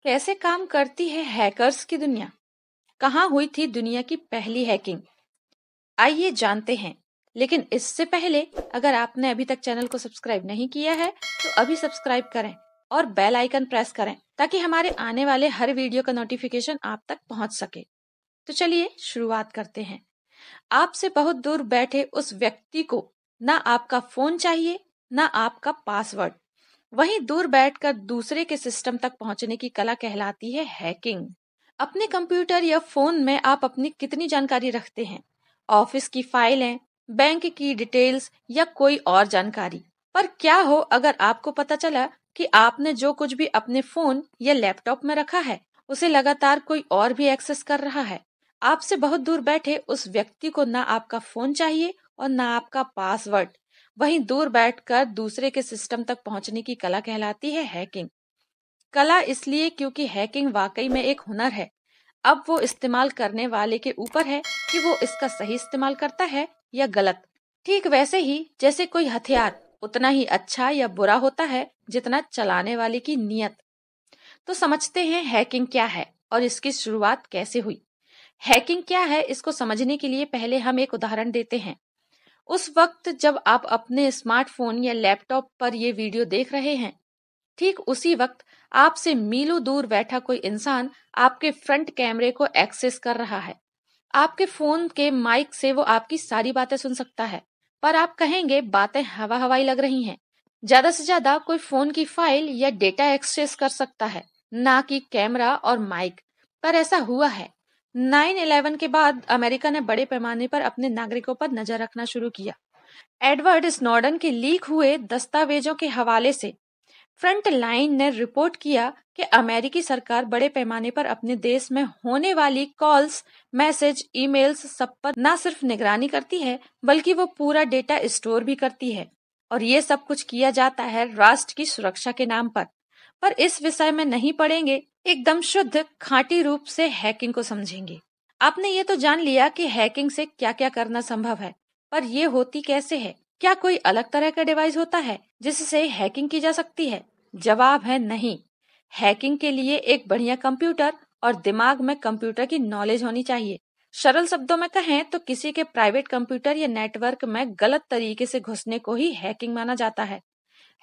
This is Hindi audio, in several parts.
कैसे काम करती है हैकर्स की दुनिया? कहाँ हुई थी दुनिया की पहली हैकिंग? आइए जानते हैं। लेकिन इससे पहले अगर आपने अभी तक चैनल को सब्सक्राइब नहीं किया है तो अभी सब्सक्राइब करें और बेल आइकन प्रेस करें ताकि हमारे आने वाले हर वीडियो का नोटिफिकेशन आप तक पहुंच सके। तो चलिए शुरुआत करते हैं। आपसे बहुत दूर बैठे उस व्यक्ति को ना आपका फोन चाहिए ना आपका पासवर्ड। वहीं दूर बैठकर दूसरे के सिस्टम तक पहुंचने की कला कहलाती है हैकिंग। अपने कंप्यूटर या फोन में आप अपनी कितनी जानकारी रखते हैं? ऑफिस की फाइलें, बैंक की डिटेल्स या कोई और जानकारी? पर क्या हो अगर आपको पता चला कि आपने जो कुछ भी अपने फोन या लैपटॉप में रखा है उसे लगातार कोई और भी एक्सेस कर रहा है। आपसे बहुत दूर बैठे उस व्यक्ति को ना आपका फोन चाहिए और ना आपका पासवर्ड। वहीं दूर बैठकर दूसरे के सिस्टम तक पहुंचने की कला कहलाती है हैकिंग। कला इसलिए क्योंकि हैकिंग वाकई में एक हुनर है। अब वो इस्तेमाल करने वाले के ऊपर है कि वो इसका सही इस्तेमाल करता है या गलत। ठीक वैसे ही जैसे कोई हथियार उतना ही अच्छा या बुरा होता है जितना चलाने वाले की नीयत। तो समझते हैं हैकिंग क्या है और इसकी शुरुआत कैसे हुई। हैकिंग क्या है इसको समझने के लिए पहले हम एक उदाहरण देते हैं। उस वक्त जब आप अपने स्मार्टफोन या लैपटॉप पर ये वीडियो देख रहे हैं, ठीक उसी वक्त आपसे मीलों दूर बैठा कोई इंसान आपके फ्रंट कैमरे को एक्सेस कर रहा है। आपके फोन के माइक से वो आपकी सारी बातें सुन सकता है, पर आप कहेंगे बातें हवा हवाई लग रही हैं। ज्यादा से ज्यादा कोई फोन की फाइल या डेटा एक्सेस कर सकता है, ना कि कैमरा और माइक। पर ऐसा हुआ है। 9/11 के बाद अमेरिका ने बड़े पैमाने पर अपने नागरिकों पर नजर रखना शुरू किया। एडवर्ड स्नोडन के लीक हुए दस्तावेजों के हवाले से फ्रंट लाइन ने रिपोर्ट किया कि अमेरिकी सरकार बड़े पैमाने पर अपने देश में होने वाली कॉल्स, मैसेज, ईमेल्स सब पर न सिर्फ निगरानी करती है बल्कि वो पूरा डेटा स्टोर भी करती है। और ये सब कुछ किया जाता है राष्ट्र की सुरक्षा के नाम पर इस विषय में नहीं पड़ेंगे, एकदम शुद्ध खांटी रूप से हैकिंग को समझेंगे। आपने ये तो जान लिया कि हैकिंग से क्या क्या करना संभव है, पर ये होती कैसे है? क्या कोई अलग तरह का डिवाइस होता है जिससे हैकिंग की जा सकती है? जवाब है नहीं। हैकिंग के लिए एक बढ़िया कंप्यूटर और दिमाग में कंप्यूटर की नॉलेज होनी चाहिए। सरल शब्दों में कहें तो किसी के प्राइवेट कंप्यूटर या नेटवर्क में गलत तरीके से घुसने को ही हैकिंग माना जाता है।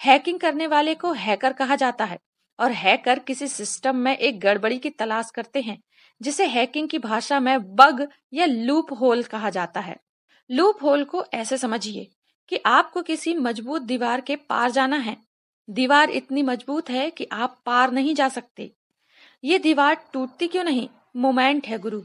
हैकिंग करने वाले को हैकर कहा जाता है और हैकर किसी सिस्टम में एक गड़बड़ी की तलाश करते हैं जिसे हैकिंग की भाषा में बग या लूप होल कहा जाता है। लूप होल को ऐसे समझिए कि आपको किसी मजबूत दीवार के पार जाना है। दीवार इतनी मजबूत है कि आप पार नहीं जा सकते। ये दीवार टूटती क्यों नहीं? मोमेंट है गुरु।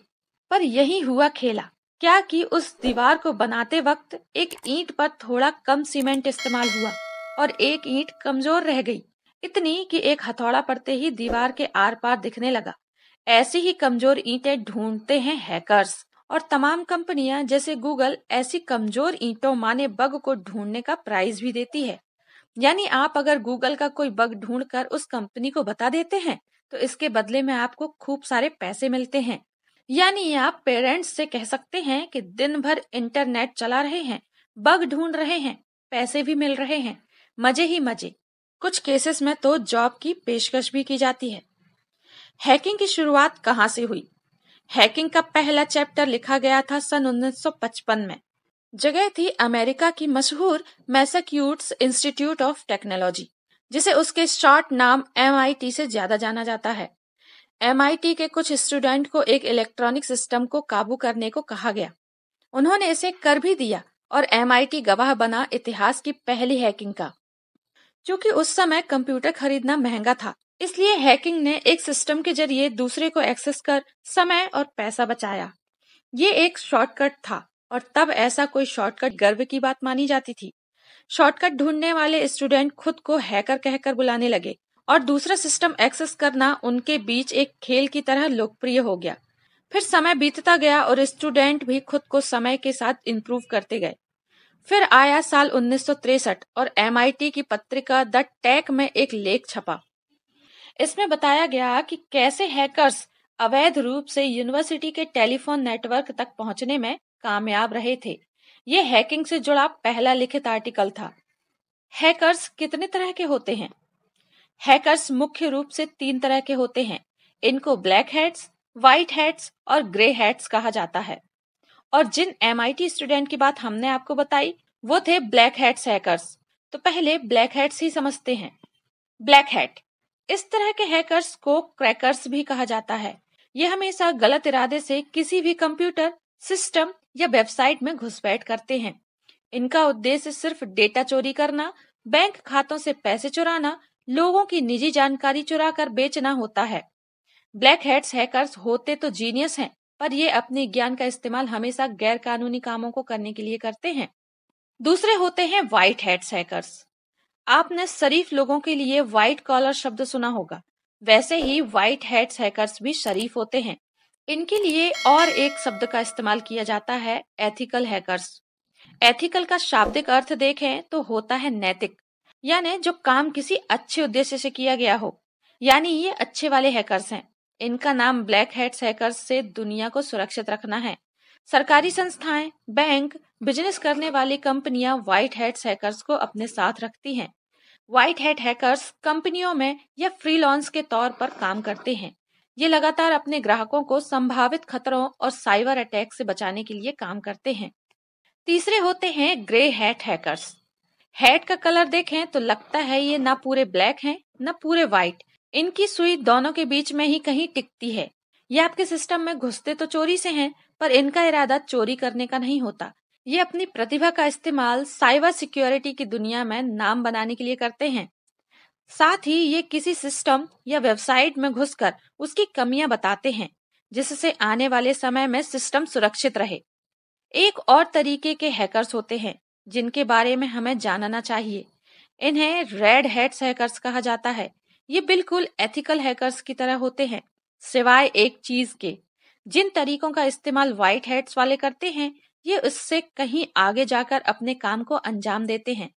पर यही हुआ खेला। क्या कि उस दीवार को बनाते वक्त एक ईंट पर थोड़ा कम सीमेंट इस्तेमाल हुआ और एक ईंट कमजोर रह गई, इतनी कि एक हथौड़ा पड़ते ही दीवार के आर पार दिखने लगा। ऐसी ही कमजोर ईंटें ढूंढते हैं हैकर्स और तमाम कंपनियां जैसे गूगल ऐसी कमजोर ईंटों माने बग को ढूंढने का प्राइज भी देती है। यानी आप अगर गूगल का कोई बग ढूंढकर उस कंपनी को बता देते हैं तो इसके बदले में आपको खूब सारे पैसे मिलते हैं। यानी आप पेरेंट्स से कह सकते हैं कि दिन भर इंटरनेट चला रहे हैं, बग ढूंढ रहे हैं, पैसे भी मिल रहे हैं, मजे ही मजे। कुछ केसेस में तो जॉब की पेशकश भी की जाती है। हैकिंग की शुरुआत कहाँ से हुई? हैकिंग का पहला चैप्टर लिखा गया था सन 1955 में। जगह थी अमेरिका की मशहूर मैसाच्यूसेट्स इंस्टीट्यूट ऑफ टेक्नोलॉजी, जिसे उसके शॉर्ट नाम MIT से ज्यादा जाना जाता है। MIT के कुछ स्टूडेंट को एक इलेक्ट्रॉनिक सिस्टम को काबू करने को कहा गया। उन्होंने इसे कर भी दिया और MIT गवाह बना इतिहास की पहली हैकिंग का। क्योंकि उस समय कंप्यूटर खरीदना महंगा था, इसलिए हैकिंग ने एक सिस्टम के जरिए दूसरे को एक्सेस कर समय और पैसा बचाया। ये एक शॉर्टकट था और तब ऐसा कोई शॉर्टकट गर्व की बात मानी जाती थी। शॉर्टकट ढूंढने वाले स्टूडेंट खुद को हैकर कहकर बुलाने लगे और दूसरा सिस्टम एक्सेस करना उनके बीच एक खेल की तरह लोकप्रिय हो गया। फिर समय बीतता गया और स्टूडेंट भी खुद को समय के साथ इम्प्रूव करते गए। फिर आया साल 1963 और MIT की पत्रिका द टेक में एक लेख छपा। इसमें बताया गया कि कैसे हैकर्स अवैध रूप से यूनिवर्सिटी के टेलीफोन नेटवर्क तक पहुंचने में कामयाब रहे थे। यह हैकिंग से जुड़ा पहला लिखित आर्टिकल था। हैकर्स कितने तरह के होते हैं? हैकर्स मुख्य रूप से 3 तरह के होते हैं। इनको ब्लैक हैट्स, व्हाइट हैट्स और ग्रे हैट्स कहा जाता है। और जिन MIT स्टूडेंट की बात हमने आपको बताई वो थे ब्लैक हैट्स हैकर्स। तो पहले ब्लैक हैट्स ही समझते हैं। ब्लैक हैट, इस तरह के हैकर्स को क्रैकर्स भी कहा जाता है। ये हमेशा गलत इरादे से किसी भी कंप्यूटर, सिस्टम या वेबसाइट में घुसपैठ करते हैं। इनका उद्देश्य सिर्फ डेटा चोरी करना, बैंक खातों से पैसे चुराना, लोगों की निजी जानकारी चुरा कर बेचना होता है। ब्लैक हैट्स हैकर्स होते तो जीनियस हैं, पर ये अपने ज्ञान का इस्तेमाल हमेशा गैर कानूनी कामों को करने के लिए करते हैं। दूसरे होते हैं व्हाइट हैट्स हैकर्स। आपने शरीफ लोगों के लिए व्हाइट कॉलर शब्द सुना होगा, वैसे ही व्हाइट हैट्स हैकर्स भी शरीफ होते हैं। इनके लिए और एक शब्द का इस्तेमाल किया जाता है, एथिकल हैकर्स। एथिकल का शाब्दिक अर्थ देखें तो होता है नैतिक, यानी जो काम किसी अच्छे उद्देश्य से किया गया हो, यानी ये अच्छे वाले हैकर्स हैं। इनका नाम ब्लैक हैट्स हैकर्स से दुनिया को सुरक्षित रखना है। सरकारी संस्थाएं, बैंक, बिजनेस करने वाली कंपनियां व्हाइट हैट्स हैकर्स को अपने साथ रखती हैं। व्हाइट हैट हैकर्स कंपनियों में या फ्रीलांस के तौर पर काम करते हैं। ये लगातार अपने ग्राहकों को संभावित खतरों और साइबर अटैक से बचाने के लिए काम करते हैं। तीसरे होते हैं ग्रे हैट हैकर्स। हैट का कलर देखें तो लगता है ये ना पूरे ब्लैक हैं ना पूरे व्हाइट। इनकी सुई दोनों के बीच में ही कहीं टिकती है। ये आपके सिस्टम में घुसते तो चोरी से हैं, पर इनका इरादा चोरी करने का नहीं होता। ये अपनी प्रतिभा का इस्तेमाल साइबर सिक्योरिटी की दुनिया में नाम बनाने के लिए करते हैं। साथ ही ये किसी सिस्टम या वेबसाइट में घुसकर उसकी कमियां बताते हैं, जिससे आने वाले समय में सिस्टम सुरक्षित रहे। एक और तरीके के हैकर्स होते हैं जिनके बारे में हमें जानना चाहिए। इन्हें रेड हैट्स हैकर्स कहा जाता है। ये बिल्कुल एथिकल हैकर्स की तरह होते हैं, सिवाय एक चीज के। जिन तरीकों का इस्तेमाल व्हाइट हैट्स वाले करते हैं, ये उससे कहीं आगे जाकर अपने काम को अंजाम देते हैं।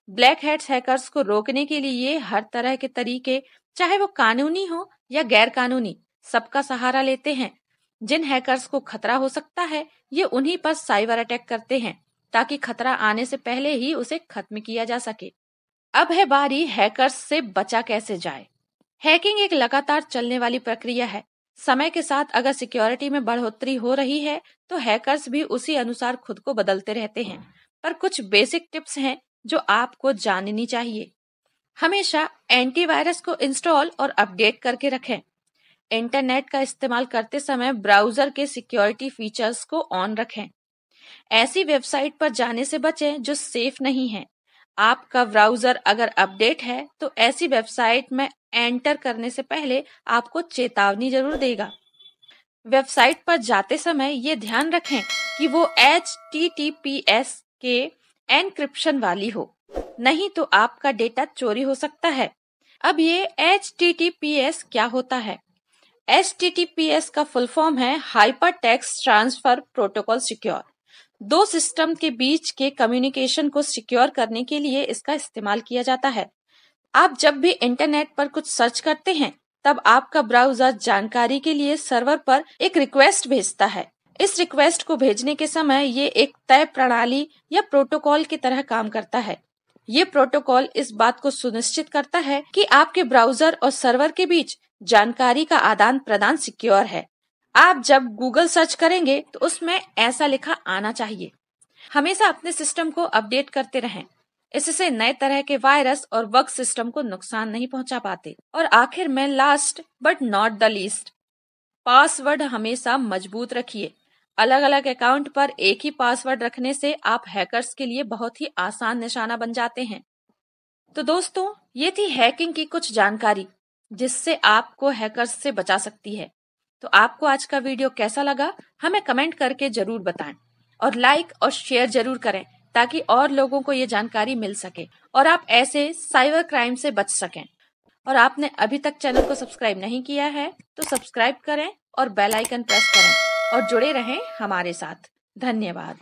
ब्लैक हैट्स हैकर्स को रोकने के लिए हर तरह के तरीके, चाहे वो कानूनी हो या गैर कानूनी, सबका सहारा लेते हैं। जिन हैकर्स को खतरा हो सकता है, ये उन्हीं पर साइबर अटैक करते हैं, ताकि खतरा आने से पहले ही उसे खत्म किया जा सके। अब है बारी हैकर्स से बचा कैसे जाए। हैकिंग एक लगातार चलने वाली प्रक्रिया है। समय के साथ अगर सिक्योरिटी में बढ़ोतरी हो रही है तो हैकर्स भी उसी अनुसार खुद को बदलते रहते हैं। पर कुछ बेसिक टिप्स हैं जो आपको जाननी चाहिए। हमेशा एंटीवायरस को इंस्टॉल और अपडेट करके रखें। इंटरनेट का इस्तेमाल करते समय ब्राउजर के सिक्योरिटी फीचर्स को ऑन रखें। ऐसी वेबसाइट पर जाने से बचें जो सेफ नहीं है। आपका ब्राउजर अगर अपडेट है तो ऐसी वेबसाइट में एंटर करने से पहले आपको चेतावनी जरूर देगा। वेबसाइट पर जाते समय ये ध्यान रखें कि वो HTTPS के एनक्रिप्शन वाली हो, नहीं तो आपका डेटा चोरी हो सकता है। अब ये HTTPS क्या होता है? HTTPS का फुल फॉर्म है hyper text transfer protocol secure. दो सिस्टम के बीच के कम्युनिकेशन को सिक्योर करने के लिए इसका इस्तेमाल किया जाता है। आप जब भी इंटरनेट पर कुछ सर्च करते हैं, तब आपका ब्राउजर जानकारी के लिए सर्वर पर एक रिक्वेस्ट भेजता है। इस रिक्वेस्ट को भेजने के समय ये एक तय प्रणाली या प्रोटोकॉल की तरह काम करता है। ये प्रोटोकॉल इस बात को सुनिश्चित करता है कि आपके ब्राउजर और सर्वर के बीच जानकारी का आदान प्रदान सिक्योर है। आप जब गूगल सर्च करेंगे तो उसमें ऐसा लिखा आना चाहिए। हमेशा अपने सिस्टम को अपडेट करते रहें, इससे नए तरह के वायरस और बग सिस्टम को नुकसान नहीं पहुंचा पाते। और आखिर में last but not the least, password हमेशा मजबूत रखिए। अलग अलग अकाउंट पर एक ही पासवर्ड रखने से आप हैकर्स के लिए बहुत ही आसान निशाना बन जाते हैं। तो दोस्तों, ये थी हैकिंग की कुछ जानकारी जिससे आपको हैकर्स से बचा सकती है। तो आपको आज का वीडियो कैसा लगा हमें कमेंट करके जरूर बताएं और लाइक और शेयर जरूर करें, ताकि और लोगों को ये जानकारी मिल सके और आप ऐसे साइबर क्राइम से बच सकें। और आपने अभी तक चैनल को सब्सक्राइब नहीं किया है तो सब्सक्राइब करें और बेल आइकन प्रेस करें और जुड़े रहें हमारे साथ। धन्यवाद।